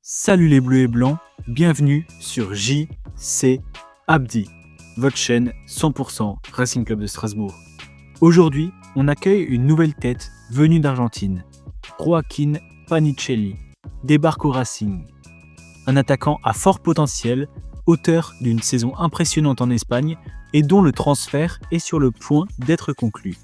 Salut les bleus et blancs, bienvenue sur JC Abdi, votre chaîne 100% Racing Club de Strasbourg. Aujourd'hui, on accueille une nouvelle tête venue d'Argentine. Joaquín Panicelli débarque au Racing. Un attaquant à fort potentiel, auteur d'une saison impressionnante en Espagne et dont le transfert est sur le point d'être conclu.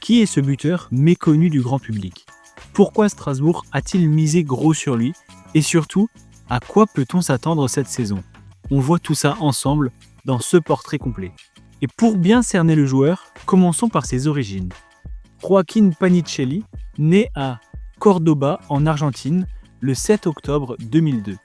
Qui est ce buteur méconnu du grand public ? Pourquoi Strasbourg a-t-il misé gros sur lui ? Et surtout, à quoi peut-on s'attendre cette saison ? On voit tout ça ensemble dans ce portrait complet. Et pour bien cerner le joueur, commençons par ses origines. Joaquín Panicelli, né à Córdoba en Argentine le 7 octobre 2002.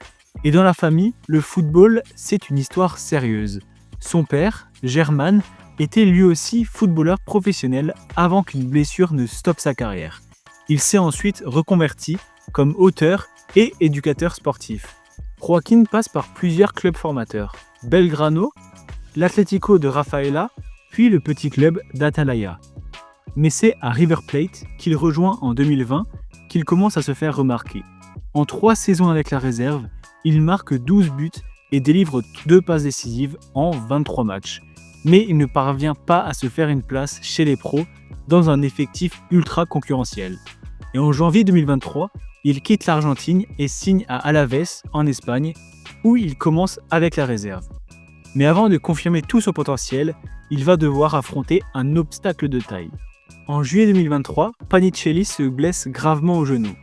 Et dans la famille, le football, c'est une histoire sérieuse. Son père, Germán, était lui aussi footballeur professionnel avant qu'une blessure ne stoppe sa carrière. Il s'est ensuite reconverti comme auteur et éducateur sportif. Joaquín passe par plusieurs clubs formateurs, Belgrano, l'Atlético de Rafaela, puis le petit club d'Atalaya. Mais c'est à River Plate qu'il rejoint en 2020 qu'il commence à se faire remarquer. En 3 saisons avec la réserve, il marque 12 buts et délivre 2 passes décisives en 23 matchs. Mais il ne parvient pas à se faire une place chez les pros dans un effectif ultra concurrentiel. Et en janvier 2023, il quitte l'Argentine et signe à Alavés en Espagne, où il commence avec la réserve. Mais avant de confirmer tout son potentiel, il va devoir affronter un obstacle de taille. En juillet 2023, Panicelli se blesse gravement au genou.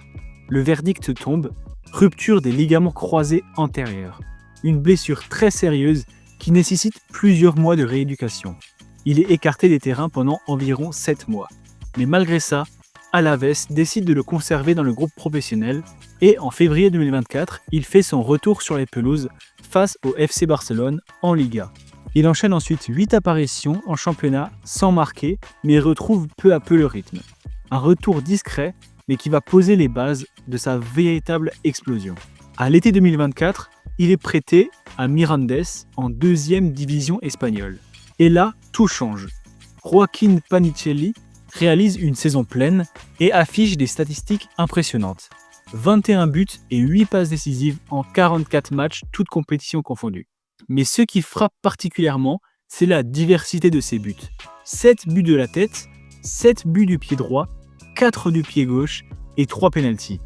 Le verdict tombe, rupture des ligaments croisés antérieurs. Une blessure très sérieuse qui nécessite plusieurs mois de rééducation. Il est écarté des terrains pendant environ 7 mois. Mais malgré ça, Alavés décide de le conserver dans le groupe professionnel et en février 2024, il fait son retour sur les pelouses face au FC Barcelone en Liga. Il enchaîne ensuite 8 apparitions en championnat sans marquer, mais retrouve peu à peu le rythme. Un retour discret, mais qui va poser les bases de sa véritable explosion. À l'été 2024, il est prêté à Mirandes en 2e division espagnole. Et là, tout change. Joaquín Panicelli réalise une saison pleine et affiche des statistiques impressionnantes. 21 buts et 8 passes décisives en 44 matchs, toutes compétitions confondues. Mais ce qui frappe particulièrement, c'est la diversité de ses buts. 7 buts de la tête, 7 buts du pied droit, 4 du pied gauche et 3 pénaltys.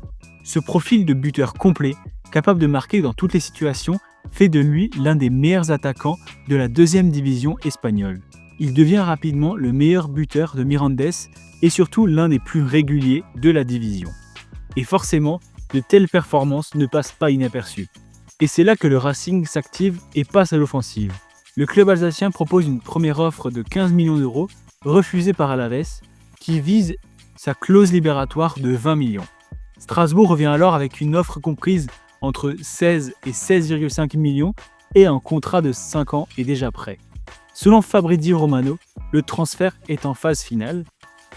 Ce profil de buteur complet, capable de marquer dans toutes les situations, fait de lui l'un des meilleurs attaquants de la 2e division espagnole. Il devient rapidement le meilleur buteur de Mirandes et surtout l'un des plus réguliers de la division. Et forcément, de telles performances ne passent pas inaperçues. Et c'est là que le Racing s'active et passe à l'offensive. Le club alsacien propose une première offre de 15 millions d'euros, refusée par Alavés, qui vise sa clause libératoire de 20 millions. Strasbourg revient alors avec une offre comprise entre 16 et 16,5 millions et un contrat de 5 ans est déjà prêt. Selon Fabrizio Romano, le transfert est en phase finale.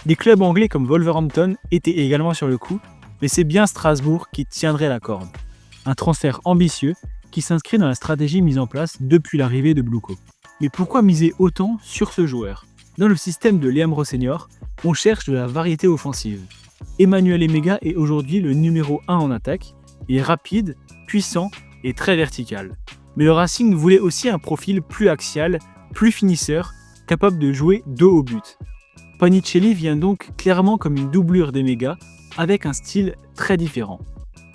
Des clubs anglais comme Wolverhampton étaient également sur le coup, mais c'est bien Strasbourg qui tiendrait la corde. Un transfert ambitieux qui s'inscrit dans la stratégie mise en place depuis l'arrivée de Bluco. Mais pourquoi miser autant sur ce joueur ? Dans le système de Liam Rossenior, on cherche de la variété offensive. Emmanuel Emega est aujourd'hui le numéro 1 en attaque. Il est rapide, puissant et très vertical. Mais le Racing voulait aussi un profil plus axial, plus finisseur, capable de jouer dos au but. Panicelli vient donc clairement comme une doublure d'Emega, avec un style très différent.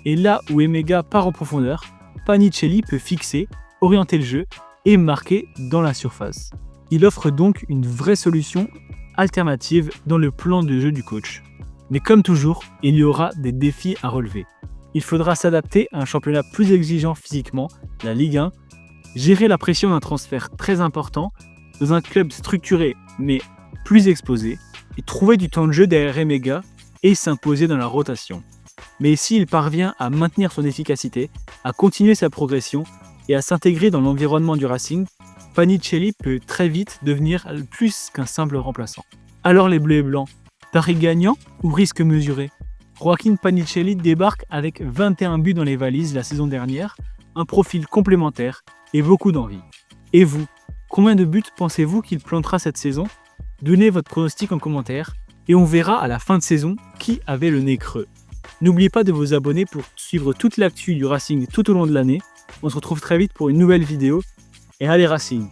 Et là où Emega part en profondeur, Panicelli peut fixer, orienter le jeu et marquer dans la surface. Il offre donc une vraie solution alternative dans le plan de jeu du coach. Mais comme toujours, il y aura des défis à relever. Il faudra s'adapter à un championnat plus exigeant physiquement, la Ligue 1, gérer la pression d'un transfert très important dans un club structuré mais plus exposé et trouver du temps de jeu derrière Emega et s'imposer dans la rotation. Mais s'il parvient à maintenir son efficacité, à continuer sa progression et à s'intégrer dans l'environnement du Racing, Panicelli peut très vite devenir plus qu'un simple remplaçant. Alors les bleus et blancs, pari gagnant ou risque mesuré ? Joaquín Panicelli débarque avec 21 buts dans les valises la saison dernière, un profil complémentaire et beaucoup d'envie. Et vous, combien de buts pensez-vous qu'il plantera cette saison ? Donnez votre pronostic en commentaire et on verra à la fin de saison qui avait le nez creux. N'oubliez pas de vous abonner pour suivre toute l'actu du Racing tout au long de l'année. On se retrouve très vite pour une nouvelle vidéo. Et allez Racing!